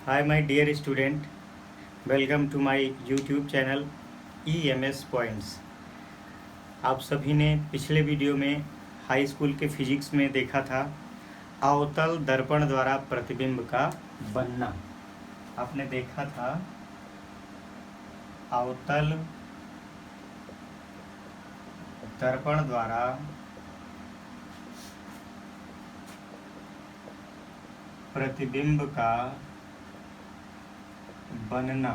Hi my dear student, welcome to my YouTube channel EMS Points। आप सभी ने पिछले वीडियो में हाई स्कूल के फिजिक्स में देखा था अवतल दर्पण द्वारा प्रतिबिंब का बनना। आपने देखा था अवतल दर्पण द्वारा प्रतिबिंब का बनना,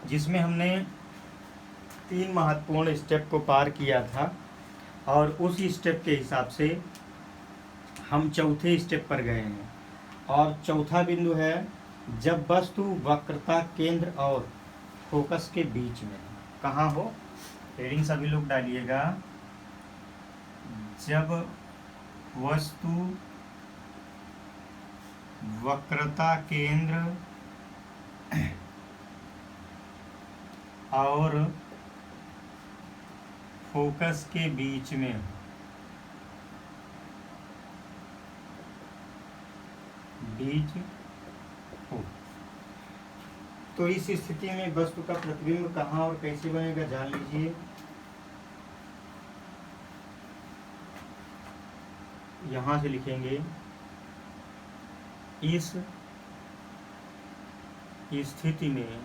जिसमें हमने 3 महत्वपूर्ण स्टेप को पार किया था और उस स्टेप के हिसाब से हम चौथे स्टेप पर गए हैं। और चौथा बिंदु है जब वस्तु वक्रता केंद्र और फोकस के बीच में। कहाँ हो? हेडिंग सभी लोग डालिएगा। जब वस्तु वक्रता केंद्र और फोकस के बीच में हो, तो इस स्थिति में वस्तु का प्रतिबिंब कहाँ और कैसे बनेगा जान लीजिए। यहां से लिखेंगे, इस स्थिति में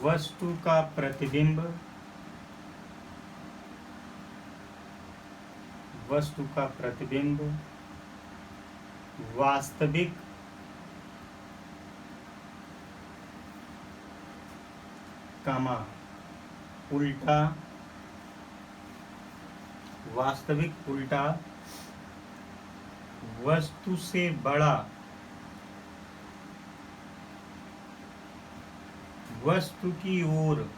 वस्तु का प्रतिबिंब वास्तविक उल्टा वस्तु से बड़ा वस्तु की ओर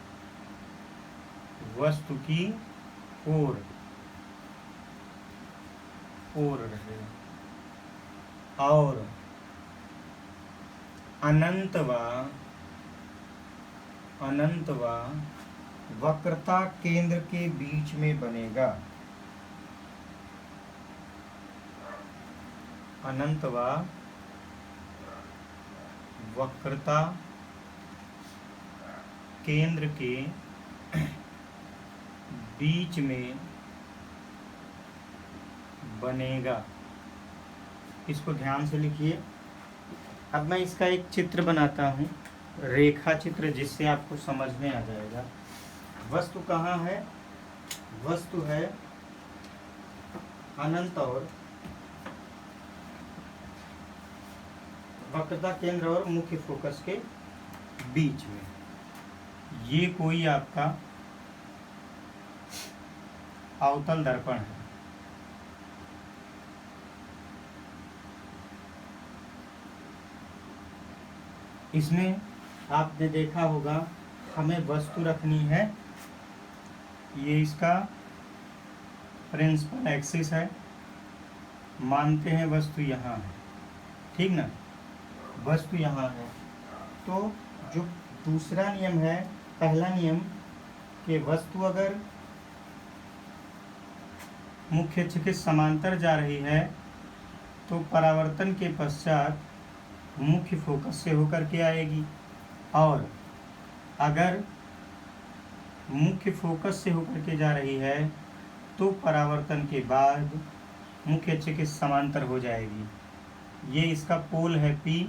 रहेगा और अनंतवा वक्रता केंद्र के बीच में बनेगा। अनंतवा वक्रता केंद्र के बीच में बनेगा। इसको ध्यान से लिखिए। अब मैं इसका एक चित्र बनाता हूँ, रेखा चित्र, जिससे आपको समझ में आ जाएगा। वस्तु कहाँ है? वस्तु है अनंत और वक्रता केंद्र और मुख्य फोकस के बीच में। ये कोई आपका अवतल दर्पण है। इसमें आपने देखा होगा हमें वस्तु रखनी है। ये इसका प्रिंसिपल एक्सिस है। मानते हैं वस्तु यहाँ है, ठीक ना? वस्तु यहाँ है। तो जो दूसरा नियम है, पहला नियम कि वस्तु अगर मुख्य अक्ष के समांतर जा रही है तो परावर्तन के पश्चात मुख्य फोकस से होकर के आएगी, और अगर मुख्य फोकस से होकर के जा रही है तो परावर्तन के बाद मुख्य अक्ष के समांतर हो जाएगी। ये इसका पोल है P।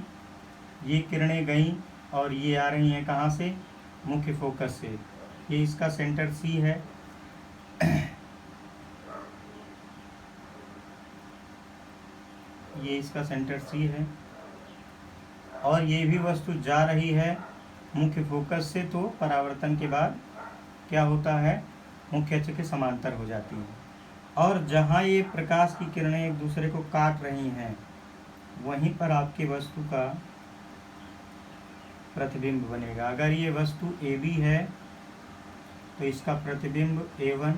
ये किरणें गईं और ये आ रही हैं कहाँ से? मुख्य फोकस से। ये इसका सेंटर C है। ये इसका सेंटर C है और ये भी वस्तु जा रही है मुख्य फोकस से, तो परावर्तन के बाद क्या होता है? मुख्य अक्ष के समांतर हो जाती है। और जहाँ ये प्रकाश की किरणें एक दूसरे को काट रही हैं, वहीं पर आपकी वस्तु का प्रतिबिंब बनेगा। अगर ये वस्तु AB है तो इसका प्रतिबिंब A1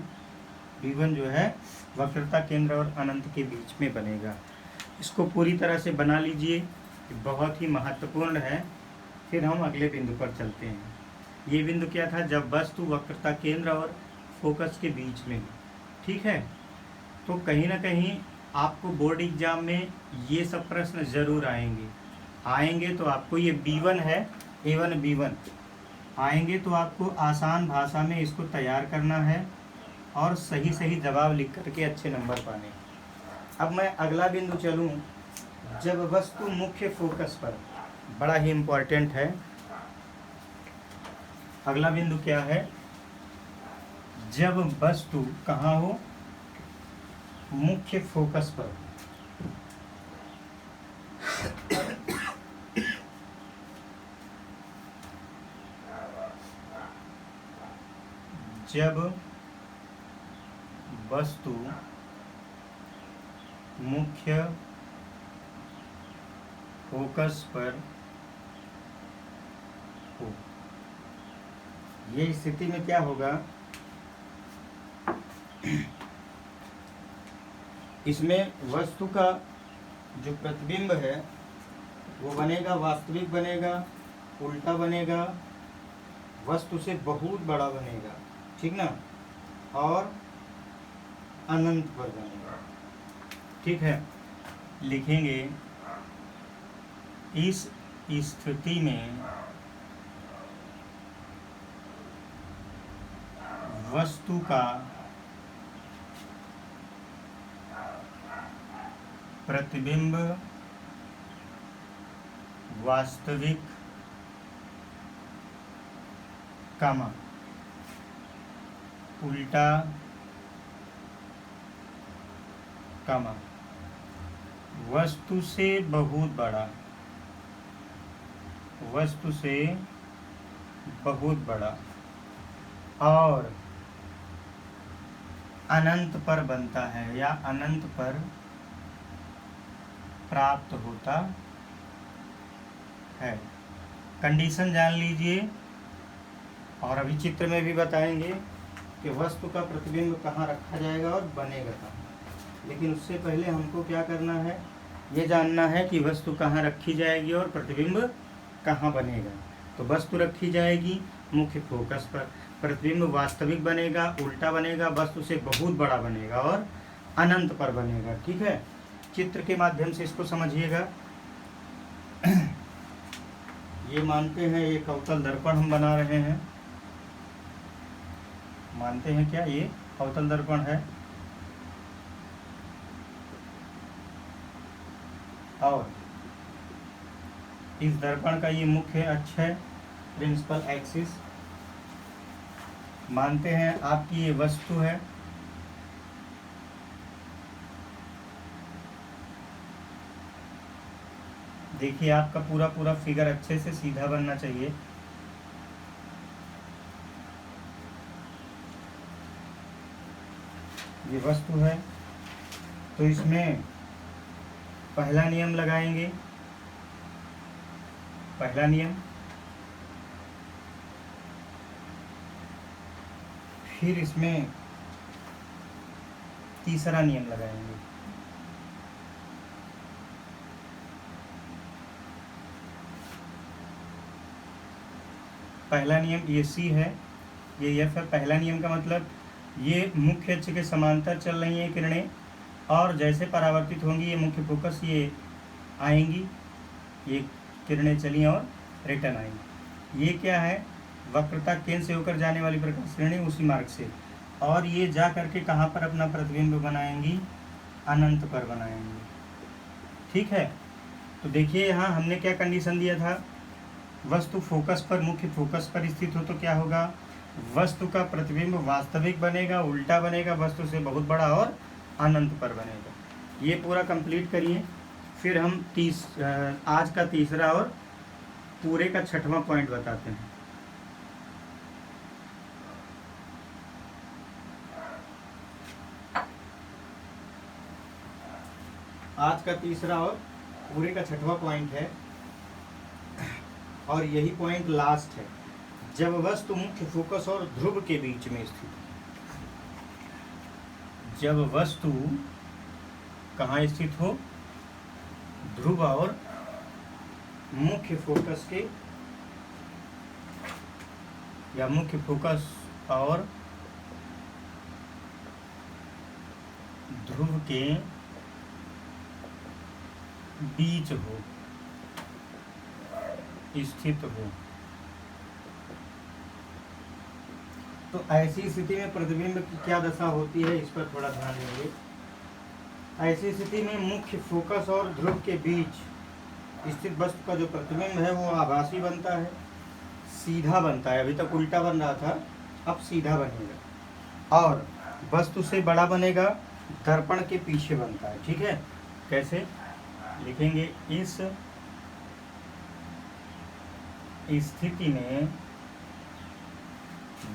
B1 जो है वक्रता केंद्र और अनंत के बीच में बनेगा। इसको पूरी तरह से बना लीजिए, बहुत ही महत्वपूर्ण है। फिर हम अगले बिंदु पर चलते हैं। ये बिंदु क्या था? जब वस्तु वक्रता केंद्र और फोकस के बीच में, ठीक है। तो कहीं ना कहीं आपको बोर्ड एग्जाम में ये सब प्रश्न जरूर आएंगे तो आपको ये B1 है, A1 B1 आएंगे तो आपको आसान भाषा में इसको तैयार करना है और सही सही जवाब लिख करके अच्छे नंबर पाने। अब मैं अगला बिंदु चलूँ, जब वस्तु मुख्य फोकस पर, बड़ा ही इम्पोर्टेंट है। अगला बिंदु क्या है, जब वस्तु कहाँ हो, मुख्य फोकस पर। जब वस्तु मुख्य फोकस पर हो, ये स्थिति में क्या होगा, इसमें वस्तु का जो प्रतिबिंब है वो बनेगा, वास्तविक बनेगा, उल्टा बनेगा, वस्तु से बहुत बड़ा बनेगा, ठीक ना, और अनंत पर बनेगा। ठीक है, लिखेंगे इस स्थिति में वस्तु का प्रतिबिंब वास्तविक कमा उल्टा कमा वस्तु से बहुत बड़ा, वस्तु से बहुत बड़ा और अनंत पर बनता है या अनंत पर प्राप्त होता है। कंडीशन जान लीजिए और अभी चित्र में भी बताएंगे कि वस्तु का प्रतिबिंब कहाँ रखा जाएगा और बनेगा कहाँ। लेकिन उससे पहले हमको क्या करना है, ये जानना है कि वस्तु कहाँ रखी जाएगी और प्रतिबिंब कहाँ बनेगा। तो वस्तु रखी जाएगी मुख्य फोकस पर, प्रतिबिंब वास्तविक बनेगा, उल्टा बनेगा, वस्तु से बहुत बड़ा बनेगा और अनंत पर बनेगा। ठीक है, चित्र के माध्यम से इसको समझिएगा। ये मानते हैं एक अवतल दर्पण हम बना रहे हैं, मानते हैं क्या ये अवतल दर्पण है, और इस दर्पण का ये मुख्य अक्ष है, प्रिंसिपल एक्सिस। मानते हैं आपकी ये वस्तु है, देखिए आपका पूरा पूरा फिगर अच्छे से सीधा बनना चाहिए। ये वस्तु है तो इसमें पहला नियम लगाएंगे, पहला नियम, फिर इसमें तीसरा नियम लगाएंगे। पहला नियम ये सी है, ये एफ है। पहला नियम का मतलब ये मुख्य अक्ष के समांतर चल रही हैं किरणें और जैसे परावर्तित होंगी ये मुख्य फोकस ये आएंगी, ये किरणें चली और रिटर्न आएंगी। ये क्या है, वक्रता केंद्र से होकर जाने वाली प्रकाश किरणें उसी मार्ग से, और ये जा करके कहाँ पर अपना प्रतिबिंब बनाएंगी, अनंत पर बनाएंगी। ठीक है, तो देखिए यहाँ हमने क्या कंडीशन दिया था, वस्तु फोकस पर, मुख्य फोकस पर स्थित हो तो क्या होगा, वस्तु का प्रतिबिंब वास्तविक बनेगा, उल्टा बनेगा, वस्तु से बहुत बड़ा और अनंत पर बनेगा। ये पूरा कंप्लीट करिए, फिर हम आज का तीसरा और पूरे का छठवां पॉइंट बताते हैं। आज का तीसरा और पूरे का छठवां पॉइंट है और यही पॉइंट लास्ट है। जब वस्तु मुख्य फोकस और ध्रुव के बीच में स्थित, जब वस्तु कहाँ स्थित हो, ध्रुव और मुख्य फोकस के, या मुख्य फोकस और ध्रुव के बीच हो, स्थित हो। तो ऐसी स्थिति में प्रतिबिंब की क्या दशा होती है, इस पर थोड़ा ध्यान देंगे। ऐसी स्थिति में मुख्य फोकस और ध्रुव के बीच स्थित वस्तु का जो प्रतिबिंब है वो आभासी बनता है, सीधा बनता है। अभी तक उल्टा बन रहा था, अब सीधा बनेगा और वस्तु से बड़ा बनेगा, दर्पण के पीछे बनता है। ठीक है, कैसे लिखेंगे? इस स्थिति में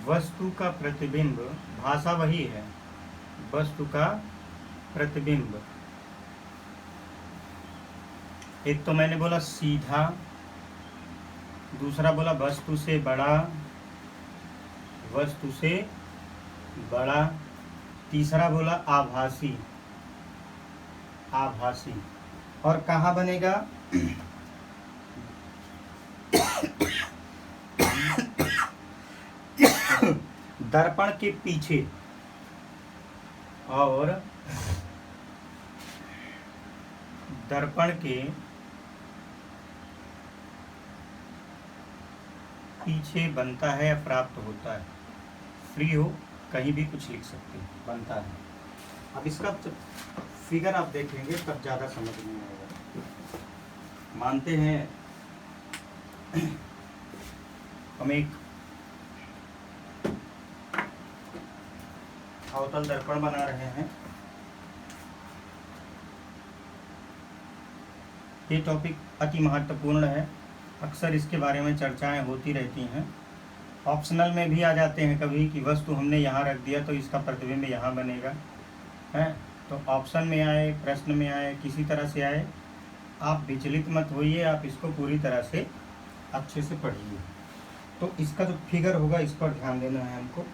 वस्तु का प्रतिबिंब, भाषा वही है, वस्तु का प्रतिबिंब, एक तो मैंने बोला सीधा, दूसरा बोला वस्तु से बड़ा, वस्तु से बड़ा, तीसरा बोला आभासी, आभासी। और कहाँ बनेगा? दर्पण के पीछे। और दर्पण के पीछे बनता है या प्राप्त होता है। फ्री हो, कहीं भी कुछ लिख सकते हैं, बनता है। अब इसका फिगर आप देखेंगे तब ज़्यादा समझ में आएगा। मानते हैं हम एक अवतल दर्पण बना रहे हैं। ये टॉपिक अति महत्वपूर्ण है, अक्सर इसके बारे में चर्चाएं होती रहती हैं। ऑप्शनल में भी आ जाते हैं कभी कि वस्तु हमने यहाँ रख दिया तो इसका प्रतिबिंब यहाँ बनेगा, है। तो ऑप्शन में आए, प्रश्न में आए, किसी तरह से आए, आप विचलित मत होइए, आप इसको पूरी तरह से अच्छे से पढ़िए। तो इसका जो फिगर होगा इस पर ध्यान देना है हमको।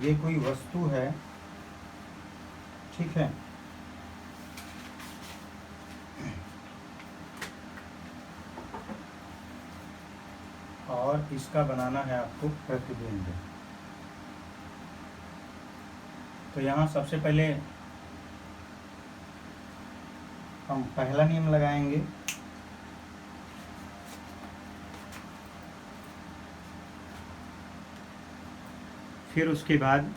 ये कोई वस्तु है, ठीक है, और इसका बनाना है आपको प्रतिबिंब। तो यहाँ सबसे पहले हम पहला नियम लगाएंगे। फिर उसके बाद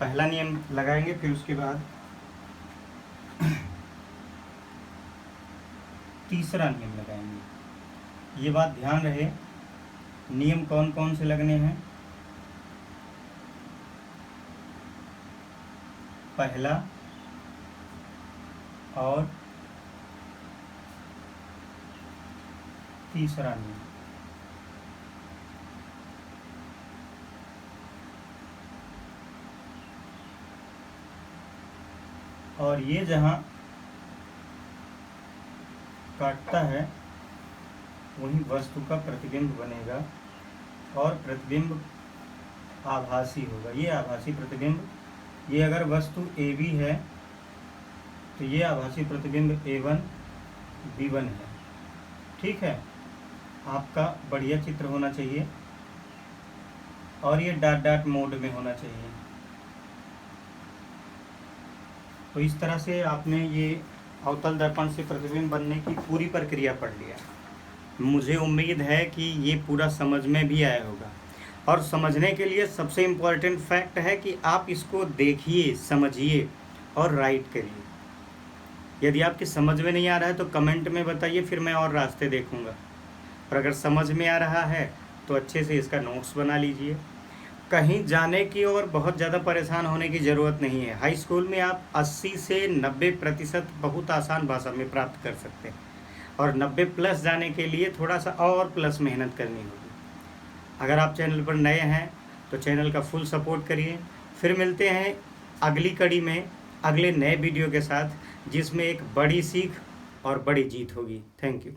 पहला नियम लगाएंगे, फिर उसके बाद तीसरा नियम लगाएंगे। ये बात ध्यान रहे, नियम कौन कौन से लगने हैं? पहला और तीसरा नियम। और ये जहाँ काटता है वही वस्तु का प्रतिबिंब बनेगा और प्रतिबिंब आभासी होगा। ये आभासी प्रतिबिंब, ये अगर वस्तु AB है तो ये आभासी प्रतिबिंब A1 B1 है। ठीक है, आपका बढ़िया चित्र होना चाहिए और ये डॉट डॉट मोड में होना चाहिए। तो इस तरह से आपने ये अवतल दर्पण से प्रतिबिंब बनने की पूरी प्रक्रिया पढ़ लिया। मुझे उम्मीद है कि ये पूरा समझ में भी आया होगा। और समझने के लिए सबसे इम्पोर्टेंट फैक्ट है कि आप इसको देखिए, समझिए और राइट करिए। यदि आपकी समझ में नहीं आ रहा है तो कमेंट में बताइए, फिर मैं और रास्ते देखूंगा। और अगर समझ में आ रहा है तो अच्छे से इसका नोट्स बना लीजिए। कहीं जाने की और बहुत ज़्यादा परेशान होने की ज़रूरत नहीं है। हाई स्कूल में आप 80 से 90% बहुत आसान भाषा में प्राप्त कर सकते हैं और 90+ जाने के लिए थोड़ा सा और प्लस मेहनत करनी होगी। अगर आप चैनल पर नए हैं तो चैनल का फुल सपोर्ट करिए। फिर मिलते हैं अगली कड़ी में अगले नए वीडियो के साथ, जिसमें एक बड़ी सीख और बड़ी जीत होगी। Thank you.